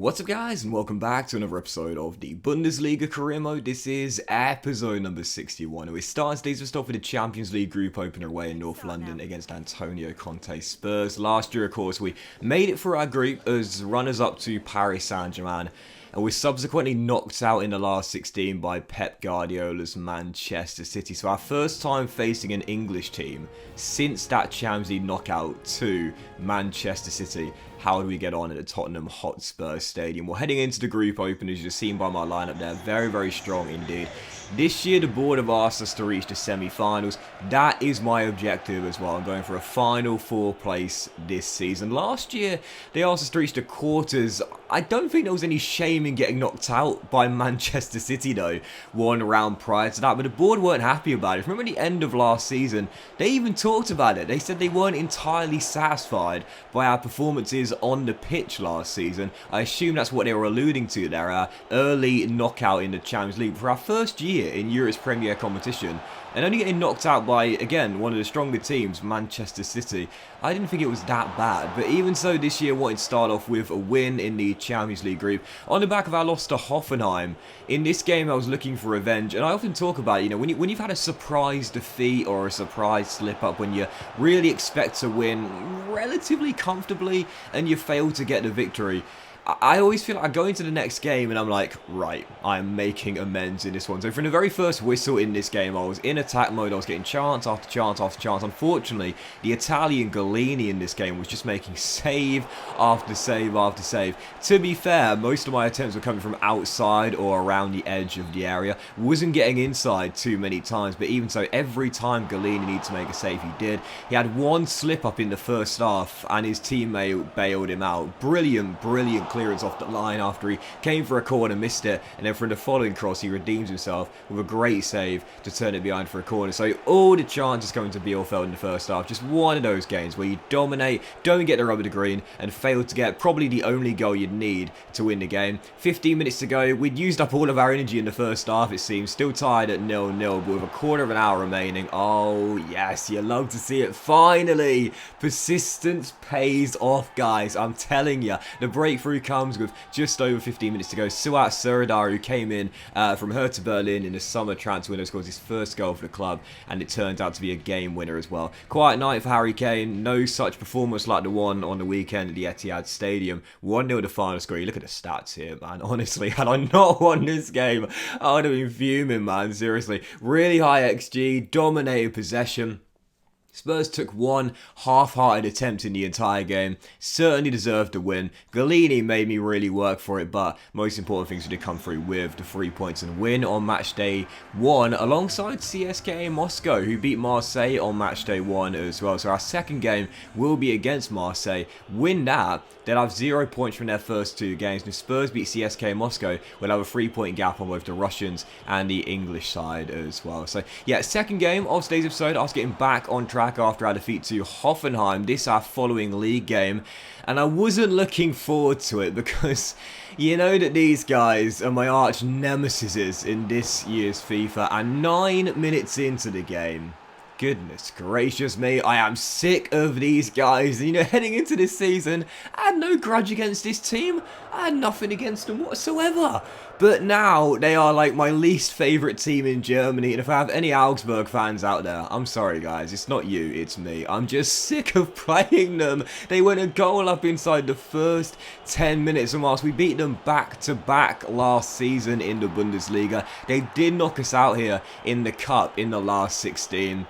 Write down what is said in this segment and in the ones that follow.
What's up guys, and welcome back to another episode of the Bundesliga career mode. This is episode number 61 and we start today's stuff with the Champions League group opener away in North London against Antonio Conte's Spurs. Last year of course we made it for our group as runners up to Paris Saint-Germain, and we're subsequently knocked out in the last 16 by Pep Guardiola's Manchester City. So our first time facing an English team since that Champions League knockout to Manchester City. How do we get on at the Tottenham Hotspur Stadium? Well, heading into the group openers, as you've seen by my lineup there, very, very strong indeed. This year, the board have asked us to reach the semi-finals. That is my objective as well. I'm going for a final four place this season. Last year, they asked us to reach the quarters. I don't think there was any shame in getting knocked out by Manchester City, though, one round prior to that. But the board weren't happy about it. Remember the end of last season, they even talked about it. They said they weren't entirely satisfied by our performances on the pitch last season. I assume that's what they were alluding to there, our early knockout in the Champions League. For our first year in Europe's Premier competition, and only getting knocked out by, again, one of the stronger teams, Manchester City, I didn't think it was that bad. But even so, this year I wanted to start off with a win in the Champions League group on the back of our loss to Hoffenheim. In this game, I was looking for revenge, and I often talk about, when you've had a surprise defeat or a surprise slip-up, when you really expect to win relatively comfortably and you fail to get the victory, I always feel like I go into the next game and I'm like, right, I am making amends in this one. So from the very first whistle in this game, I was in attack mode. I was getting chance after chance after chance. Unfortunately, the Italian Galini in this game was just making save after save after save. To be fair, most of my attempts were coming from outside or around the edge of the area. Wasn't getting inside too many times, but even so, every time Galini needed to make a save, he did. He had one slip up in the first half and his teammate bailed him out. Brilliant, brilliant clearance off the line after he came for a corner, missed it, and then from the following cross he redeems himself with a great save to turn it behind for a corner. So all the chances coming to Bielefeld in the first half, just one of those games where you dominate, don't get the rub of the green, and fail to get probably the only goal you'd need to win the game. 15 minutes to go, we'd used up all of our energy in the first half, it seems, still tied at 0-0, but with a quarter of an hour remaining. Oh yes, you love to see it. Finally, persistence pays off, guys. I'm telling you, the breakthrough comes with just over 15 minutes to go. Suat Serdar, who came in from Hertha Berlin in the summer transfer window, scores his first goal for the club, and it turns out to be a game winner as well. Quiet night for Harry Kane. No such performance like the one on the weekend at the Etihad Stadium. 1-0 the final score. You look at the stats here, man. Honestly, had I not won this game, I would have been fuming, man. Seriously. Really high XG, dominated possession. Spurs took one half-hearted attempt in the entire game, certainly deserved the win. Galini made me really work for it, but most important things did come through with the 3 points and win on match day 1 alongside CSKA Moscow, who beat Marseille on match day 1 as well. So our second game will be against Marseille. Win that, they'll have 0 points from their first 2 games. And if Spurs beat CSKA Moscow, we'll have a 3-point gap on both the Russians and the English side as well. So yeah, second game of today's episode, I was getting back on track after our defeat to Hoffenheim. This our following league game, and I wasn't looking forward to it because you know that these guys are my arch nemesis in this year's FIFA, and 9 minutes into the game, goodness gracious me, I am sick of these guys. And, heading into this season, I had no grudge against this team. I had nothing against them whatsoever. But now, they are like my least favourite team in Germany. And if I have any Augsburg fans out there, I'm sorry guys, it's not you, it's me. I'm just sick of playing them. They went a goal up inside the first 10 minutes. And whilst we beat them back-to-back last season in the Bundesliga, they did knock us out here in the Cup in the last 16.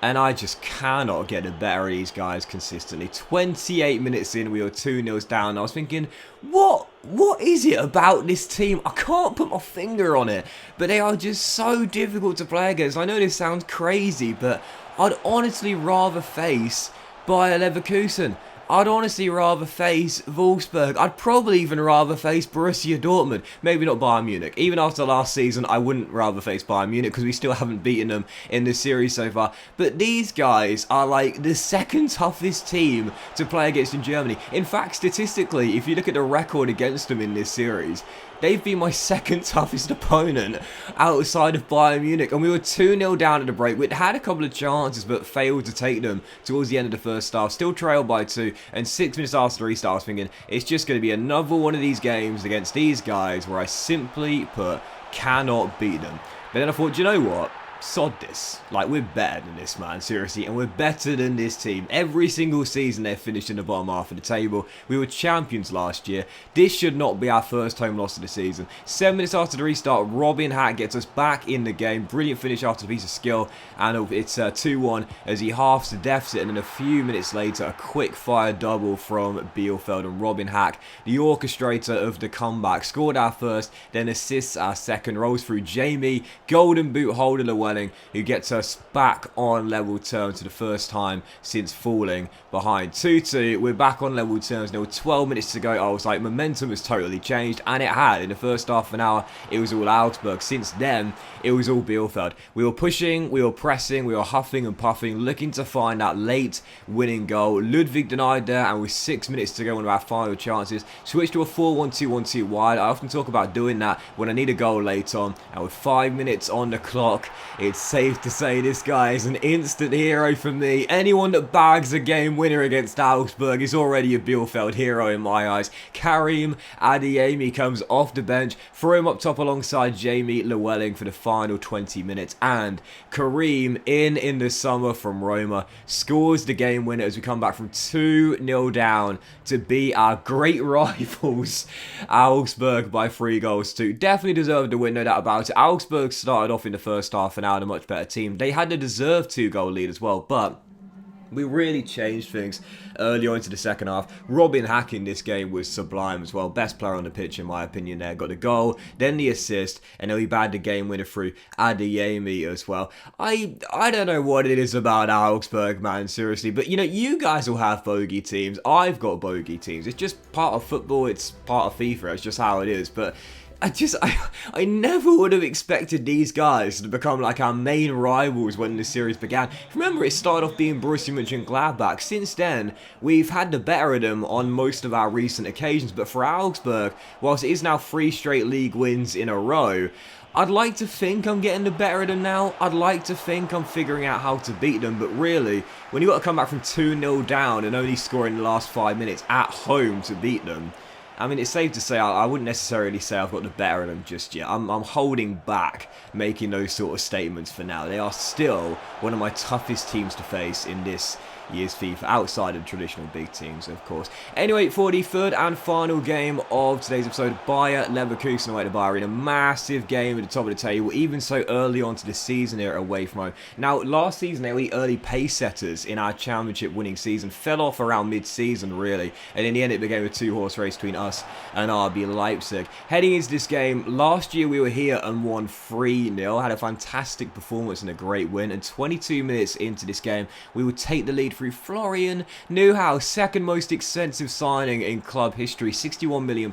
And I just cannot get the better of these guys consistently. 28 minutes in, we were 2-0 down. I was thinking, what is it about this team? I can't put my finger on it, but they are just so difficult to play against. I know this sounds crazy, but I'd honestly rather face Bayer Leverkusen. I'd honestly rather face Wolfsburg. I'd probably even rather face Borussia Dortmund. Maybe not Bayern Munich. Even after last season, I wouldn't rather face Bayern Munich because we still haven't beaten them in this series so far. But these guys are like the second toughest team to play against in Germany. In fact, statistically, if you look at the record against them in this series, they've been my second toughest opponent outside of Bayern Munich. And we were 2-0 down at the break. We'd had a couple of chances but failed to take them towards the end of the first half. Still trailed by 2. and 6 minutes after the restart I was thinking, it's just going to be another one of these games against these guys where I simply put cannot beat them. But then I thought, do you know what? Sod this. Like, we're better than this, man, seriously, and we're better than this team. Every single season they've finished in the bottom half of the table. We were champions last year. This should not be our first home loss of the season. 7 minutes after the restart, Robin Hack gets us back in the game. Brilliant finish after the piece of skill, and it's 2-1 as he halves the deficit, and then a few minutes later, a quick fire double from Bielefeld, and Robin Hack, the orchestrator of the comeback, scored our first, then assists our second, rolls through Jamie, golden boot holder Llewellyn, who gets us back on level terms for the first time since falling behind 2-2. We're back on level terms now, 12 minutes to go. I was like, momentum has totally changed, and it had. In the first half an hour, it was all Augsburg. Since then, it was all Bielefeld. We were pushing, we were pressing, we were huffing and puffing, looking to find that late winning goal. Ludwig denied there, and with 6 minutes to go, one of our final chances, switched to a 4-1-2-1-2 wide. I often talk about doing that when I need a goal late on, and with 5 minutes on the clock, it's safe to say this guy is an instant hero for me. Anyone that bags a game winner against Augsburg is already a Bielefeld hero in my eyes. Karim Adeyemi comes off the bench, throw him up top alongside Jamie Llewellyn for the final 20 minutes, and Karim, in the summer from Roma, scores the game winner as we come back from 2-0 down to beat our great rivals Augsburg by 3 goals to. Definitely deserved the win, no doubt about it. Augsburg started off in the first half an hour a much better team. They had a deserved 2-goal lead as well, but we really changed things early on into the second half. Robin Hack in this game was sublime as well. Best player on the pitch in my opinion there. Got the goal, then the assist, and then we bagged the game winner through Adeyemi as well. I don't know what it is about Augsburg, man, seriously. But, you know, you guys will have bogey teams. I've got bogey teams. It's just part of football. It's part of FIFA. It's just how it is. But I never would have expected these guys to become like our main rivals when the series began. Remember, it started off being Borussia Mönchengladbach. Since then, we've had the better of them on most of our recent occasions. But for Augsburg, whilst it is now 3 straight league wins in a row, I'd like to think I'm getting the better of them now. I'd like to think I'm figuring out how to beat them. But really, when you've got to come back from 2-0 down and only score in the last 5 minutes at home to beat them, I mean, it's safe to say I wouldn't necessarily say I've got the better of them just yet. I'm holding back making those sort of statements for now. They are still one of my toughest teams to face in this year's FIFA, outside of traditional big teams, of course. Anyway, for the third and final game of today's episode, Bayer Leverkusen away to Bayern. A massive game at the top of the table, even so early on to the season here away from home. Now, last season, they were the early pace setters in our championship winning season. Fell off around mid-season, really. And in the end, it became a 2-horse race between us and RB Leipzig. Heading into this game, last year we were here and won 3-0. Had a fantastic performance and a great win. And 22 minutes into this game, we would take the lead through Florian Neuhaus, second most expensive signing in club history, £61 million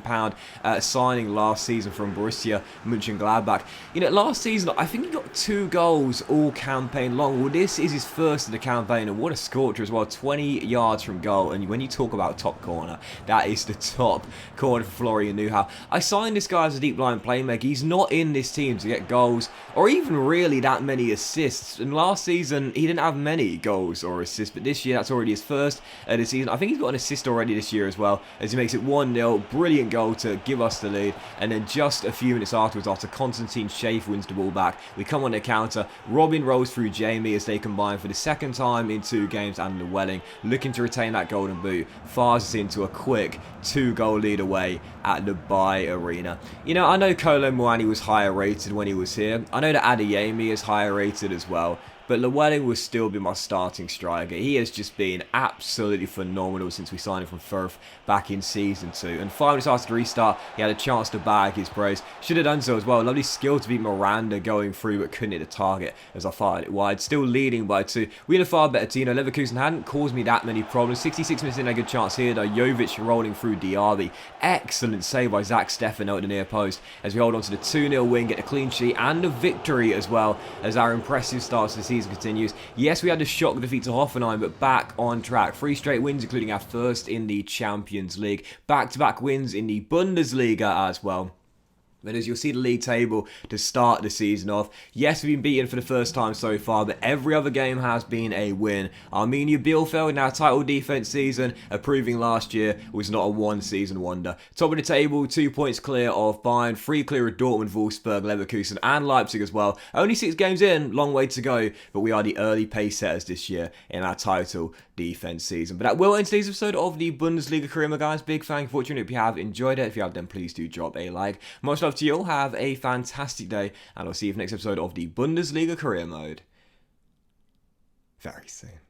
signing last season from Borussia Mönchengladbach. You know, last season I think he got 2 goals all campaign long. Well, this is his first of the campaign, and what a scorcher as well, 20 yards from goal. And when you talk about top corner, that is the top corner for Florian Neuhaus. I signed this guy as a deep line playmaker. He's not in this team to get goals or even really that many assists, and last season he didn't have many goals or assists, but this year that's already his first of the season. I think he's got an assist already this year as well, as he makes it 1-0. Brilliant goal to give us the lead. And then just a few minutes afterwards, after Konstantin Schaefer wins the ball back, we come on the counter. Robin rolls through Jamie as they combine for the second time in 2 games, and Llewellyn, looking to retain that golden boot, fires us into a quick 2-goal lead away at the Bay Arena. You know, I know Kolo Muani was higher rated when he was here. I know that Adeyemi is higher rated as well. But Llewellyn will still be my starting striker. He has just been absolutely phenomenal since we signed him from Firth back in Season 2. And 5 minutes after the restart, he had a chance to bag his brace. Should have done so as well. Lovely skill to beat Miranda going through, but couldn't hit the target as I fired it wide. Still leading by 2. We had a far better team. Leverkusen hadn't caused me that many problems. 66 minutes in, a good chance here, though. Jovic rolling through Diaby. Excellent save by Zach Stefano at the near post as we hold on to the 2-0 win, get a clean sheet and a victory as well as our impressive start to the season continues. Yes, we had a shock defeat to Hoffenheim, but back on track. 3 straight wins, including our first in the Champions League. Back-to-back wins in the Bundesliga as well. But as you'll see the league table to start the season off, yes, we've been beaten for the first time so far, but every other game has been a win. Arminia Bielefeld in our title defense season, proving last year was not a one-season wonder. Top of the table, 2 points clear of Bayern, 3 clear of Dortmund, Wolfsburg, Leverkusen, and Leipzig as well. Only 6 games in, long way to go, but we are the early pace setters this year in our title defense season. But that will end today's episode of the Bundesliga career, guys. Big thank you for watching. If you have enjoyed it, if you have, then please do drop a like. Much love to you all. Have a fantastic day, and I'll see you for the next episode of the Bundesliga career mode very soon.